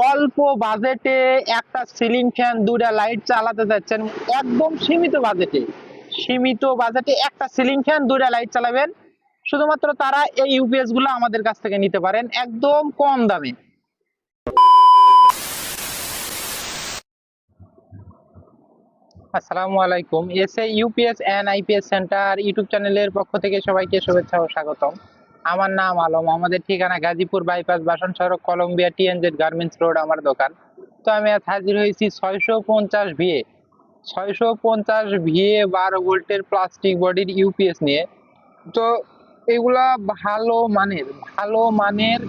অল্প বাজেটে একটা সিলিং ফ্যান, দুইটা লাইট চালাতে যাচ্ছেন, একদম সীমিত বাজেটে একটা সিলিং ফ্যান, দুইটা লাইট চালাবেন, শুধুমাত্র তারা এই ইউপিএস গুলো আমাদের কাছ থেকে নিতে পারেন একদম কম দামে। আসসালামু আলাইকুম। SA UPS and IPS centre YouTube চ্যানেলের পক্ষ থেকে সবাইকে শুভেচ্ছা ও স্বাগতম। আমার নাম আলম, আমাদের ঠিকানা গাজীপুর বাইপাস, বাসন সড়ক, কলম্বিয়া, টিএনজেড গার্মেন্টস রোড আমার দোকান। তো আমি আজ হাজির হয়েছি 650 ভিএ 12 ভোল্টের প্লাস্টিক বডির ইউপিএস নিয়ে। তো এগুলা ভালো মানের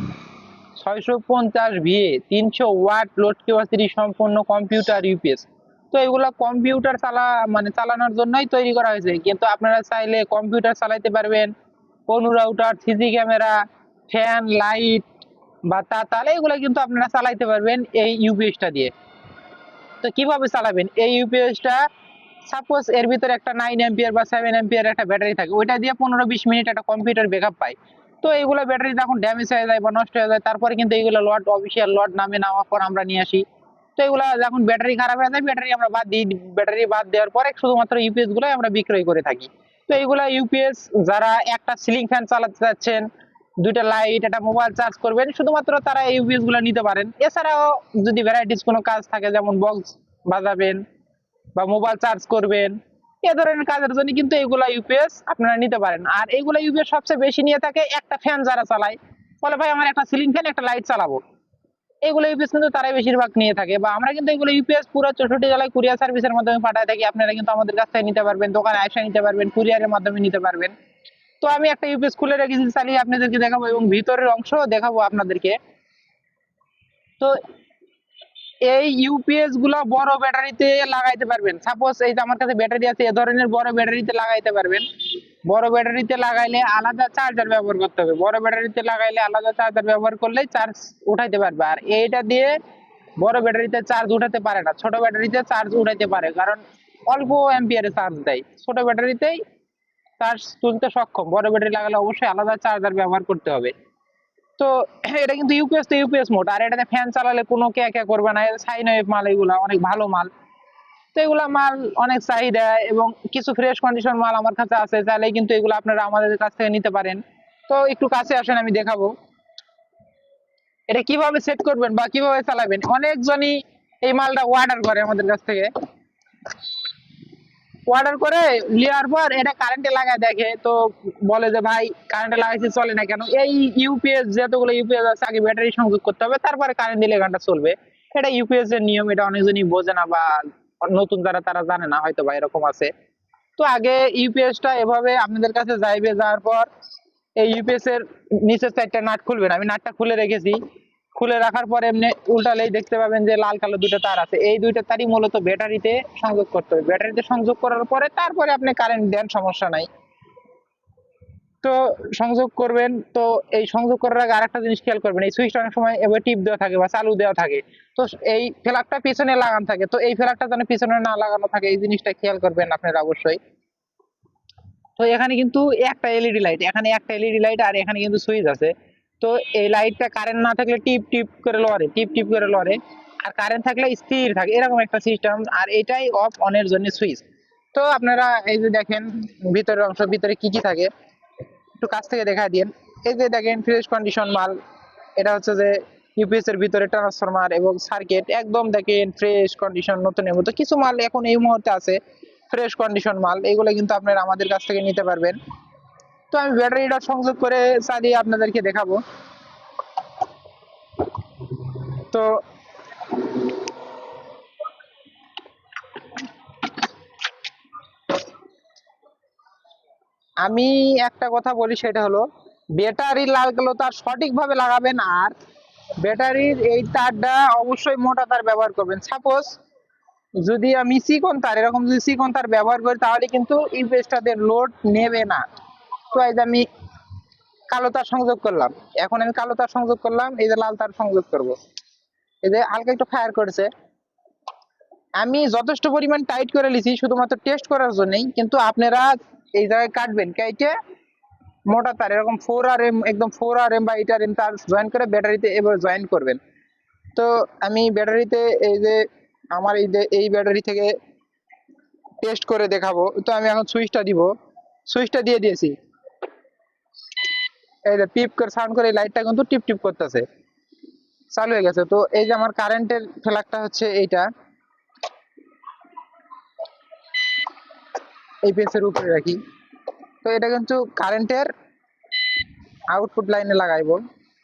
650 ভিএ 300 ওয়াট লোড ক্যাপাসিটি সম্পন্ন কম্পিউটার ইউপিএস। তো এগুলা কম্পিউটার চালানোর জন্যই তৈরি করা হয়েছে, কিন্তু আপনারা চাইলে কম্পিউটার চালাইতে পারবেন, কোনো router, CC camera, fan, light বা তালে এগুলা কিন্তু আপনারা চালাইতে পারবেন এই ইউপিএসটা দিয়ে। তো কিভাবে চালাবেন এই ইউপিএসটা? সাপোজ এর ভিতরে একটা 9 অ্যাম্পিয়ার বা 7 অ্যাম্পিয়ার একটা ব্যাটারি থাকে, ওইটা দিয়ে 15-20 মিনিট একটা কম্পিউটার ব্যাকআপ পায়। তো এইগুলো ব্যাটারি যখন ড্যামেজ হয়ে যায় বা নষ্ট হয়ে যায়, তারপরে কিন্তু এইগুলো অফিসিয়াল লট নামে নেওয়ার পর আমরা নিয়ে আসি। তো এগুলা যখন ব্যাটারি খারাপ হয়ে যায়, ব্যাটারি আমরা বাদ দিই, ব্যাটারি বাদ দেওয়ার পরে শুধুমাত্র ইউপিএস গুলো আমরা বিক্রয় করে থাকি। তো এইগুলা ইউপিএস যারা একটা সিলিং ফ্যান চালাতে চাচ্ছেন, দুইটা লাইট, একটা মোবাইল চার্জ করবেন, শুধুমাত্র তারা এই ইউপিএস গুলো নিতে পারেন। এছাড়াও যদি ভ্যারাইটিস কোনো কাজ থাকে, যেমন বক্স বাজাবেন বা মোবাইল চার্জ করবেন, এ ধরনের কাজের জন্য কিন্তু এগুলা ইউপিএস আপনারা নিতে পারেন। আর এগুলা ইউপিএস সবচেয়ে বেশি নিয়ে থাকে একটা ফ্যান যারা চালায়, বলে ভাই আমার একটা সিলিং ফ্যান, একটা লাইট চালাবো, এগুলো ইউপিএস কিন্তু তারাই বেশিরভাগ নিয়ে থাকে। বা আমরা কিন্তু এগুলো ইউপিএস পুরো 64 জেলায় কুরিয়ার সার্ভিসের মাধ্যমে পাঠায় থাকি। আপনারা কিন্তু আমাদের কাছ থেকে নিতে পারবেন, দোকানে এসে নিতে পারবেন, কুরিয়ারের মাধ্যমে নিতে পারবেন। তো আমি একটা ইউপিএস খুলে রেখেছি, চালিয়ে আপনাদেরকে দেখাবো এবং ভিতরের অংশ দেখাবো আপনাদেরকে। তো এই ইউপিএস গুলা বড় ব্যাটারিতে লাগাইতে পারবেন। সাপোজ এই যে আমার কাছে ব্যাটারি আছে, এ ধরনের বড় ব্যাটারিতে লাগাইতে পারবেন। বড় ব্যাটারিতে লাগাইলে আলাদা চার্জার ব্যবহার করতে হবে, বড় ব্যাটারিতে লাগাইলে আলাদা চার্জার ব্যবহার করলে চার্জ উঠাইতে পারবে। আর এইটা দিয়ে বড় ব্যাটারিতে চার্জ উঠাতে পারে না, ছোট ব্যাটারিতে চার্জ উঠাইতে পারে, কারণ অল্প অ্যাম্পিয়ারে চার্জ দেয়। ছোট ব্যাটারিতেই চার্জ তুলতে সক্ষম, বড় ব্যাটারি লাগালে অবশ্যই আলাদা চার্জার ব্যবহার করতে হবে। তো এটা কিন্তু ইউপিএস তো ইউপিএস মোড, আর এটাতে ফ্যান চালালে কোনো কে করবে না। সাইন ওয়েভ মাল, এগুলা অনেক ভালো মাল। তো এগুলা মাল অনেক চাহিদা, এবং কিছু ফ্রেশ কন্ডিশন মাল আমার কাছে আছে, চাইলে কিন্তু এগুলো আপনারা আমাদের কাছ থেকে নিতে পারেন। তো একটু কাছে আসেন, আমি দেখাবো এটা কিভাবে সেট করবেন বা কিভাবে চালাবেন। অনেকজনই এই মালটা অর্ডার করে আমাদের কাছ থেকে, অর্ডার করে নেওয়ার পর এটা কারেন্টে লাগায় দেখে, তো বলে যে ভাই কারেন্টে লাগাইছি চলে না কেন। এই ইউপিএস যতগুলো ইউপিএস আছে, আগে ব্যাটারি সংযোগ করতে হবে, তারপরে কারেন্ট দিলে গানটা চলবে। এটা ইউপিএস এর নিয়ম, এটা অনেকজনই বোঝে না বা নতুন যারা তারা জানে না হয়তো বা এরকম আছে। তো আগে ইউপিএস টা এভাবে আপনাদের কাছে যাইবে, যাওয়ার পর এই ইউপিএস এর নিচের সাইডটা নাট খুলবেন। আমি নাটটা খুলে রেখেছি। খুলে রাখার পরে এমনি উল্টালেই দেখতে পাবেন যে লাল কালো দুটো তার আছে, এই দুইটা তারই মূলত ব্যাটারিতে সংযোগ করতে হবে। ব্যাটারিতে সংযোগ করার পরে তারপরে আপনি কারেন্ট দেন, সমস্যা নাই। তো সংযোগ করবেন। তো এই সংযোগ করার আগে আরেকটা জিনিস খেয়াল করবেন, এই সুইচটা অনেক সময় এবার টিপ দেওয়া থাকে বা চালু দেওয়া থাকে, তো এই ফ্ল্যাগটা পিছনে লাগানো থাকে, তো এই ফ্ল্যাগটা যেন পিছনে না লাগানো থাকে, এই জিনিসটা খেয়াল করবেন আপনারা অবশ্যই। তো এখানে কিন্তু একটা এলইডি লাইট, এখানে একটা এলইডি লাইট, আর এখানে কিন্তু সুইচ আছে। তো এই লাইটটা কারেন্ট না থাকলে টিপ টিপ করে লড়ে, টিপ টিপ করে লড়ে, আর কারেন্ট থাকলে স্থির থাকে, এরকম একটা সিস্টেম। আর এটাই অফ অনের জন্য সুইচ। তো আপনারা এই যে দেখেন ভিতরের অংশ, ভিতরে কি কি থাকে একটু কাছ থেকে দেখা দিন। এই যে দেখেন ফ্রেশ কন্ডিশন মাল, এটা হচ্ছে যে ইউপিএস এর ভিতরে ট্রান্সফরমার এবং সার্কিট, একদম দেখেন ফ্রেশ কন্ডিশন, নতুনের মতো। কিছু মাল এখন এই মুহূর্তে আছে ফ্রেশ কন্ডিশন মাল, এগুলো কিন্তু আপনারা আমাদের কাছ থেকে নিতে পারবেন। তো আমি ব্যাটারিটা সংযোগ করে চালিয়ে আপনাদেরকে দেখাবো। তো আমি একটা কথা বলি, সেটা হলো ব্যাটারি লাগালো তার সঠিকভাবে লাগাবেন, আর ব্যাটারির এই তারটা অবশ্যই মোটা তার ব্যবহার করবেন। সাপোজ যদি আমি চিকন তার, এরকম যদি চিকন তার ব্যবহার করি, তাহলে কিন্তু ইউপিএসটাতে লোড নেবে না। তো এই যে আমি কালো তার সংযোগ করলাম, এখন আমি কালো তার সংযোগ করলাম, এই যে লাল তার সংযোগ করব, এই যে হালকা একটু ফায়ার করেছে। আমি যথেষ্ট পরিমাণ টাইট করে লিছি শুধুমাত্র টেস্ট করার জন্যই, কিন্তু আপনারা এই জায়গায় কাটবেন, কেটে মোটা তার এরকম 4 আর এম, একদম 4 আর এম বা 8 আর এম তার জয়েন করে ব্যাটারিতে এভাবে জয়েন করবেন। তো আমি ব্যাটারিতে এই যে আমার এই ব্যাটারি থেকে টেস্ট করে দেখাবো। তো আমি এখন সুইচটা দিব, সুইচটা দিয়ে দিয়েছি, এই যে পিপ করে সাউন্ড করে লাইটটা কিন্তু টিপ টিপ করতেছে, চালু হয়ে গেছে। তো এই যে আমার কারেন্টের ফ্ল্যাগটা হচ্ছে এইটা, এই পেসের উপরে রাখি। তো এটা কিন্তু কারেন্টের আউটপুট লাইনে লাগাইবো।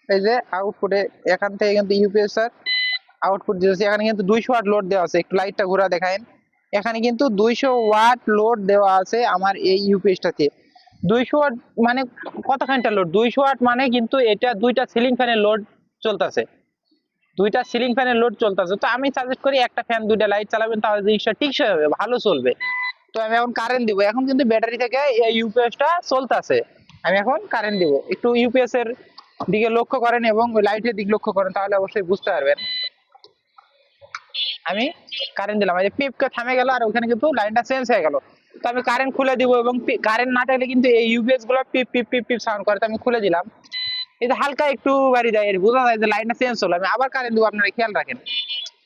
এই যে আউটপুটে এখান থেকে কিন্তু ইউপিএস এর আউটপুট দিয়েছে, এখানে কিন্তু 200 ওয়াট লোড দেওয়া আছে, একটু লাইটটা ঘোরা দেখায়েন। এখানে কিন্তু 200 ওয়াট লোড দেওয়া আছে আমার এই ইউপিএসটাতে। 200 ওয়াট মানে কতখানটা লোড? 200 ওয়াট মানে কিন্তু এটা দুইটা সিলিং ফ্যানের লোড চলতেছে, দুইটা সিলিং ফ্যানের লোড চলতেছে। তো আমি সাজেস্ট করি একটা ফ্যান দুইটা লাইট চালাবেন, তাহলে জিনিসটা টিকসই হবে, ভালো চলবে। তো আমি এখন কারেন্ট দিব, এখন কিন্তু ব্যাটারি থেকে এই ইউপিএসটা চলতেছে। আমি এখন কারেন্ট দিব, একটু ইউপিএস এর দিকে লক্ষ্য করেন এবং ওই লাইটের দিকে লক্ষ্য করেন, তাহলে অবশ্যই বুঝতে পারবেন। আমি কারেন্ট দিলাম, এই যে পিপকে থামে গেল আর ওখানে কিন্তু লাইনটা চেঞ্জ হয়ে গেল। তো আমি কারেন্ট খুলে দিব, এবং কারেন্ট না থাকলে কিন্তু এই ইউপিএস গুলো পিপ পিপ পিপ পিপ সাউন্ড করে। তো আমি খুলে দিলাম, এই যে হালকা একটু বাড়ি দেয়, বোঝা যায় যে লাইনটা চেঞ্জ হলো। আমি আবার কারেন্ট দিব, আপনারা খেয়াল রাখেন।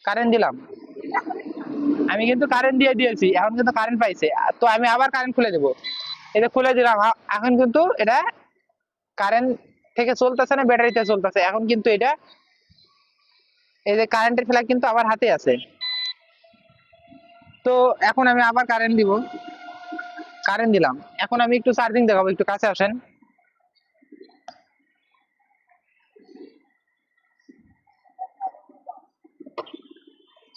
কারেন্ট দিলাম, আমি কিন্তু কারেন্ট দিয়ে দিয়েছি, এখন কিন্তু কারেন্ট পাইছে। তো আমি আবার কারেন্ট খুলে দেবো, এটা খুলে দিলাম। এখন কিন্তু এটা কারেন্ট থেকে চলতেছে না, ব্যাটারিতে চলতেছে। এখন কিন্তু এটা এই যে কারেন্টের ফ্ল্যাগ কিন্তু আমার হাতে আছে। তো এখন আমি আবার কারেন্ট দিব, কারেন্ট দিলাম। এখন আমি একটু চার্জিং দেখাবো, একটু কাছে আসেন।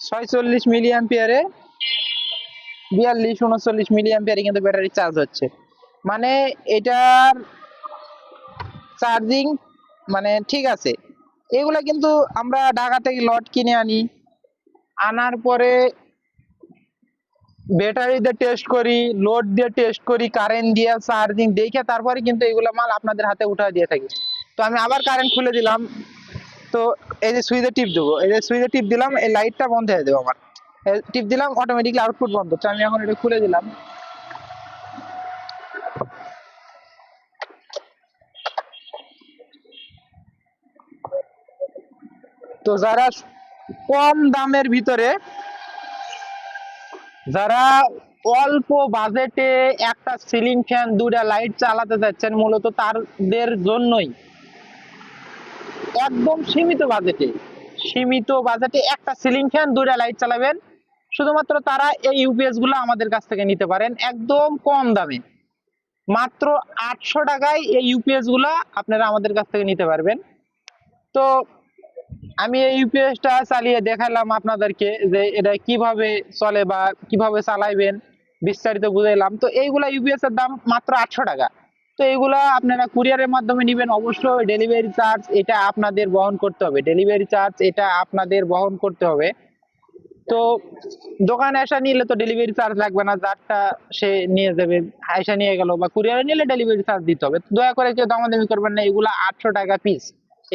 46 মিলি অ্যাম্পিয়ারে 42-39 মিলি অ্যাম্পিয়ারে কিন্তু ব্যাটারি চার্জ হচ্ছে। মানে এটার চার্জিং মানে ঠিক আছে। এগুলা কিন্তু আমরা ঢাকা থেকে লট কিনে আনি, আনার পরে ব্যাটারি দিয়ে টেস্ট করি, লোড দিয়ে টেস্ট করি, কারেন্ট দিয়ে চার্জিং দেখে তারপরে কিন্তু এগুলো মাল আপনাদের হাতে উঠা দিয়ে থাকি। তো আমি আবার কারেন্ট খুলে দিলাম। তো এই যে সুইচে টিপ দেবো, এই যে সুইচে টিপ দিলাম, এই লাইটটা বন্ধ হয়ে যাবে আমার। টিপ দিলাম, অটোমেটিকলি আউটপুট বন্ধ। তো আমি এখন এটা খুলে দিলাম। তো যারা কম দামের ভিতরে, যারা অল্প বাজেটে একটা সিলিং ফ্যান দুটা লাইট চালাতে যাচ্ছেন, মূলত তাদের জন্যই একদম সীমিত বাজেটে একটা সিলিং ফ্যান দুটা লাইট চালাবেন, শুধুমাত্র তারা এই ইউপিএস গুলো আমাদের কাছ থেকে নিতে পারেন একদম কম দামে। মাত্র 800 টাকায় এই ইউপিএস গুলা আপনারা আমাদের কাছ থেকে নিতে পারবেন। তো আমি এই ইউপিএসটা চালিয়ে দেখালাম আপনাদেরকে যে এটা কিভাবে চলে বা কিভাবে চালাইবেন, বিস্তারিত বুঝাইলাম। তো এইগুলা ইউপিএস এর দাম মাত্র 800 টাকা। তো এইগুলা আপনারা কুরিয়ারের মাধ্যমে নেবেন, অবশ্যই ডেলিভারি চার্জ এটা আপনাদের বহন করতে হবে, ডেলিভারি চার্জ এটা আপনাদের বহন করতে হবে। তো দোকানে এসে নিলে তো ডেলিভারি চার্জ লাগবে না, যারটা সে নিয়ে যাবে, এসে নিয়ে গেল, বা কুরিয়ারে নিলে ডেলিভারি চার্জ দিতে হবে। দয়া করে কেউ দামাদামি করবেন না, এগুলা 800 টাকা পিস,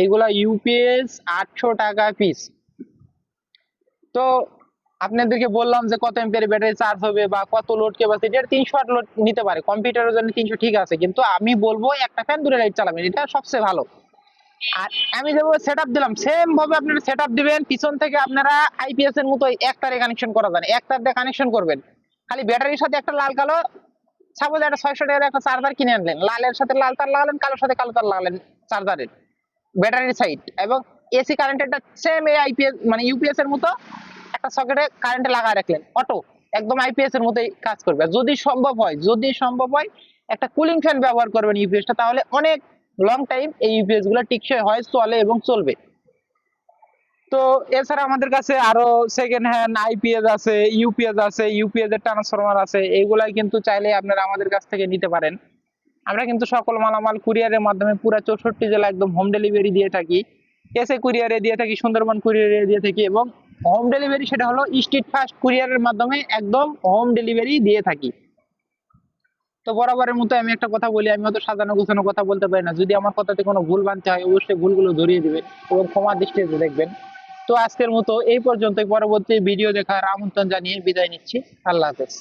এগুলা ইউপিএস 800 টাকা পিস। তো আপনাদেরকে বললাম যে কত এম্পিয়ার ব্যাটারি চার্জ হবে বা কত লোড ক্যাপাসিটি, এটা 300 ওয়াট লোড নিতে পারে। কম্পিউটারের জন্য 300 ঠিক আছে, কিন্তু আমি বলবো একটা ফ্যান দুটো লাইট চালাবেন, এটা সবচেয়ে ভালো। আর আমি যেভাবে সেটআপ দিলাম সেম ভাবে আপনারা সেটআপ দিবেন। পিছন থেকে আপনারা আইপিএস এর মতো এক তারে কানেকশন করা যায়, এক তার দিয়ে কানেকশন করবেন। খালি ব্যাটারির সাথে একটা লাল কালো, সাপোজ একটা 600 টাকার একটা চার্জার কিনে আনলেন, লালের সাথে লাল তার লাগালেন, কালোর সাথে কালো তার লাগালেন চার্জারের ব্যাটারির সাইড, এবং এসি কারেন্টেরটা সেম এই আইপিএস মানে ইউপিএস এর মতো একটা সকেটে কারেন্টে লাগায় রাখলেন, অটো একদম আইপিএস এর মতোই কাজ করবে। যদি সম্ভব হয় একটা কুলিং ফ্যান ব্যবহার করবেন ইউপিএসটা, তাহলে অনেক লং টাইম এই ইউপিএস গুলো টিকসই হয়, চলে এবং চলবে। তো এছাড়া আমাদের কাছে আরো সেকেন্ড হ্যান্ড আইপিএস আছে, ইউপিএস আছে, ইউপিএস এর ট্রান্সফরমার আছে, এইগুলাই কিন্তু চাইলে আপনারা আমাদের কাছ থেকে নিতে পারেন। আমরা কিন্তু সকল মালামাল কুরিয়ারের মাধ্যমে পুরো 64 জেলা একদম হোম ডেলিভারি দিয়ে থাকি। এসে কুরিয়ারে দিয়ে থাকি, সুন্দরবন কুরিয়ারে দিয়ে থাকি, এবং হোম ডেলিভারি সেটা হলো স্ট্রিট ফাস্ট কুরিয়ারের মাধ্যমে একদম হোম ডেলিভারি দিয়ে থাকি। তো বরাবরের মতো আমি একটা কথা বলি, আমি অত সাজানো গোছানো কথা বলতে পারি না, যদি আমার কথাতে কোনো ভুল বানতে হয় অবশ্যই ভুলগুলো ধরিয়ে দিবেন এবং ক্ষমা দৃষ্টিতে দেখবেন। তো আজকের মতো এই পর্যন্তই, পরবর্তী ভিডিও দেখার আমন্ত্রণ জানিয়ে বিদায় নিচ্ছি। আল্লাহ হাফেজ।